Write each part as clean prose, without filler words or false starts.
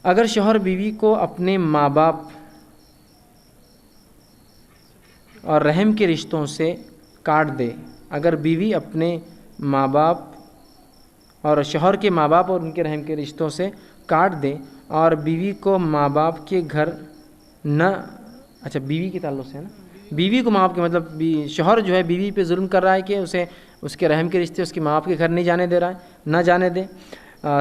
اگر شوہر بیوی کو اپنے ماں باپ اور رحم کے رشتوں سے کاٹ دے، اگر بیوی اپنے ماں باپ اور شوہر کے ماں باپ اور ان کے رحم کے رشتوں سے کاٹ دے اور بیوی کو ماں باپ کے گھر نہ، اچھا بیوی کے تعلق سے ہے نا، بیوی کو ماں باپ کے مطلب شوہر جو ہے بیوی پہ ظلم کر رہا ہے کہ اسے اس کے رحم کے رشتے اس کے ماں باپ کے گھر نہیں جانے دے رہا ہے، نہ جانے دے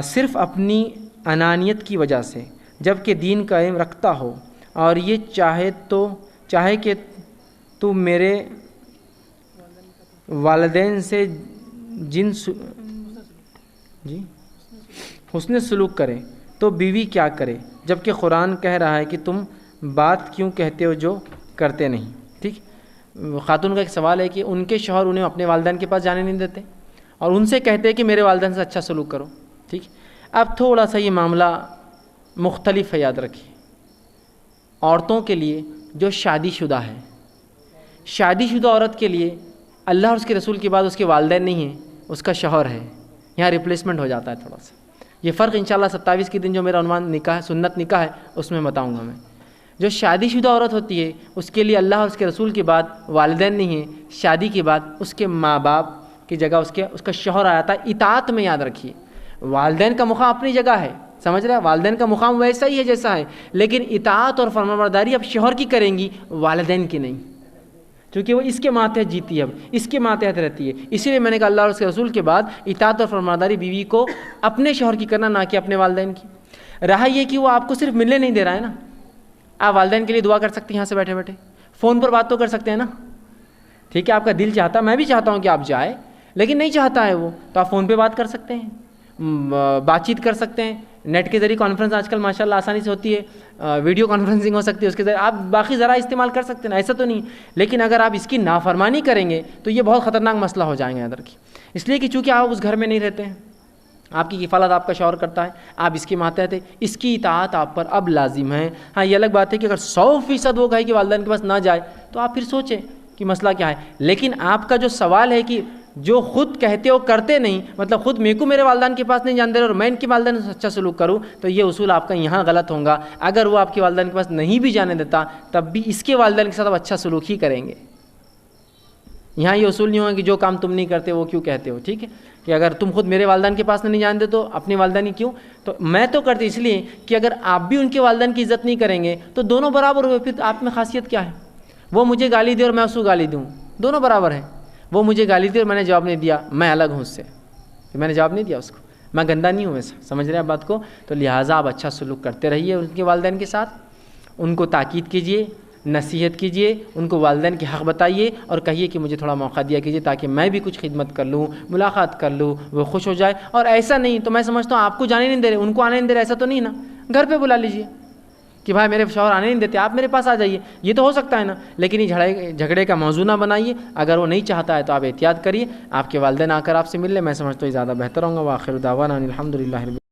صرف اپنی انانیت کی وجہ سے، جب کہ دین قائم رکھتا ہو اور یہ چاہے کہ تو میرے والدین سے حسن سلوک کرے تو بیوی کیا کرے، جبکہ قرآن کہہ رہا ہے کہ تم بات کیوں کہتے ہو جو کرتے نہیں۔ ٹھیک، خاتون کا ایک سوال ہے کہ ان کے شوہر انہیں اپنے والدین کے پاس جانے نہیں دیتے اور ان سے کہتے ہیں کہ میرے والدین سے اچھا سلوک کرو۔ ٹھیک، اب تھوڑا سا یہ معاملہ مختلف ہے، یاد رکھیے۔ عورتوں کے لیے جو شادی شدہ ہے، شادی شدہ عورت کے لیے اللہ اور اس کے رسول کے بعد اس کے والدین نہیں ہیں، اس کا شوہر ہے، یہاں ریپلیسمنٹ ہو جاتا ہے تھوڑا سا۔ یہ فرق انشاءاللہ 27 کے دن جو میرا عنوان نکاح سنت نکاح ہے اس میں بتاؤں گا میں۔ جو شادی شدہ عورت ہوتی ہے اس کے لیے اللہ اور اس کے رسول کے بعد والدین نہیں ہیں، شادی کے بعد اس کے ماں باپ کی جگہ اس کا شوہر آتا ہے۔ اطاعت میں یاد رکھیے، والدین کا مقام اپنی جگہ ہے، سمجھ رہے ہیں، والدین کا مقام ویسا ہی ہے جیسا ہے، لیکن اطاعت اور فرمانبرداری اب شوہر کی کریں گی، والدین کی نہیں، کیونکہ وہ اس کے ماتحت جیتی ہے، اب اس کے ماتحت رہتی ہے۔ اسی لیے میں نے کہا اللہ اور اس کے رسول کے بعد اطاعت اور فرمانبرداری بیوی کو اپنے شوہر کی کرنا، نہ کہ اپنے والدین کی۔ رہا یہ کہ وہ آپ کو صرف ملنے نہیں دے رہا ہے نا، آپ والدین کے لیے دعا کر سکتے ہیں یہاں سے بیٹھے بیٹھے، فون پر بات تو کر سکتے ہیں نا۔ ٹھیک ہے، آپ کا دل چاہتا ہے، میں بھی چاہتا ہوں کہ آپ جائیں، لیکن نہیں چاہتا ہے وہ، تو آپ فون پہ بات کر سکتے ہیں، بات چیت کر سکتے ہیں، نیٹ کے ذریعے کانفرنس آج کل ماشاءاللہ آسانی سے ہوتی ہے، ویڈیو کانفرنسنگ ہو سکتی ہے، اس کے ذریعے آپ باقی ذرائع استعمال کر سکتے ہیں، ایسا تو نہیں۔ لیکن اگر آپ اس کی نافرمانی کریں گے تو یہ بہت خطرناک مسئلہ ہو جائیں گے، یاد رکھیے۔ اس لیے کہ چونکہ آپ اس گھر میں نہیں رہتے ہیں، آپ کی کفالت آپ کا شوہر کرتا ہے، آپ اس کے ماتحت ہیں، اس کی اطاعت آپ پر اب لازم ہے۔ ہاں یہ الگ بات ہے کہ اگر 100% وہ کہے کہ والدین کے پاس نہ جائے تو آپ پھر سوچیں کہ مسئلہ کیا ہے۔ لیکن آپ کا جو سوال ہے کہ جو خود کہتے ہو کرتے نہیں، مطلب خود میرے کو میرے والدین کے پاس نہیں جان دے رہے اور میں ان کے والدین سے اچھا سلوک کروں، تو یہ اصول آپ کا یہاں غلط ہوگا۔ اگر وہ آپ کے والدین کے پاس نہیں بھی جانے دیتا تب بھی اس کے والدین کے ساتھ آپ اچھا سلوک ہی کریں گے۔ یہاں یہ اصول نہیں ہوگا کہ جو کام تم نہیں کرتے وہ کیوں کہتے ہو۔ ٹھیک ہے، کہ اگر تم خود میرے والدین کے پاس نہیں جانتے تو اپنے والدین کیوں، تو میں تو کرتی اس لیے کہ اگر آپ بھی ان کے والدین کی عزت نہیں کریں گے تو دونوں برابر ہوئے، پھر آپ میں خاصیت کیا ہے؟ وہ مجھے گالی دے اور میں اس کو گالی دوں، دونوں برابر ہیں۔ وہ مجھے گالی دی اور میں نے جواب نہیں دیا، میں الگ ہوں اس سے، میں نے جواب نہیں دیا اس کو، میں گندا نہیں ہوں ویسا، سمجھ رہے ہیں بات کو؟ تو لہٰذا آپ اچھا سلوک کرتے رہیے ان کے والدین کے ساتھ، ان کو تاکید کیجیے، نصیحت کیجیے، ان کو والدین کے حق بتائیے اور کہیے کہ مجھے تھوڑا موقع دیا کیجیے تاکہ میں بھی کچھ خدمت کر لوں، ملاقات کر لوں، وہ خوش ہو جائے۔ اور ایسا نہیں تو میں سمجھتا ہوں آپ کو جانے نہیں دے رہے، ان کو آنے نہیں دے رہے، ایسا تو نہیں نا، گھر پہ بلا لیجیے کہ بھائی میرے شوہر آنے نہیں دیتے، آپ میرے پاس آ جائیے، یہ تو ہو سکتا ہے نا۔ لیکن یہ جھگڑے کا موضوع نہ بنائیے، اگر وہ نہیں چاہتا ہے تو آپ احتیاط کریے، آپ کے والدین آ کر آپ سے مل لیں، میں سمجھتا ہوں زیادہ بہتر ہوں گا۔ وآخر دعوانا الحمدللہ۔